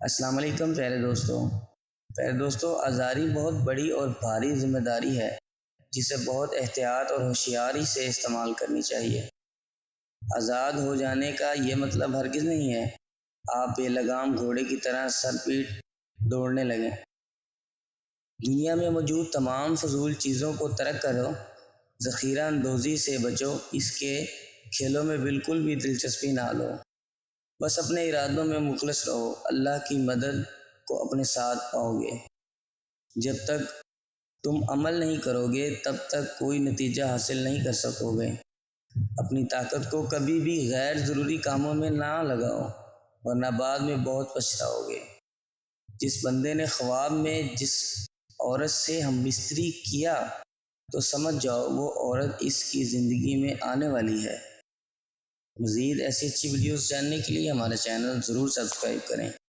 السلام علیکم پیارے دوستوں، آزاری بہت بڑی اور بھاری ذمہ داری ہے جسے بہت احتیاط اور ہوشیاری سے استعمال کرنی چاہیے۔ آزاد ہو جانے کا یہ مطلب ہرگز نہیں ہے آپ بے لگام گھوڑے کی طرح سر پیٹ دوڑنے لگیں۔ دنیا میں موجود تمام فضول چیزوں کو ترک کرو، ذخیرہ اندوزی سے بچو، اس کے کھیلوں میں بالکل بھی دلچسپی نہ لو۔ بس اپنے ارادوں میں مخلص رہو، اللہ کی مدد کو اپنے ساتھ پاؤ گے۔ جب تک تم عمل نہیں کرو گے تب تک کوئی نتیجہ حاصل نہیں کر سکو گے۔ اپنی طاقت کو کبھی بھی غیر ضروری کاموں میں نہ لگاؤ ورنہ بعد میں بہت پچھتاؤ گے۔ جس بندے نے خواب میں جس عورت سے ہم بستری کیا تو سمجھ جاؤ وہ عورت اس کی زندگی میں آنے والی ہے۔ مزید ایسی اچھی ویڈیوز جاننے کے لیے ہمارا چینل ضرور سبسکرائب کریں۔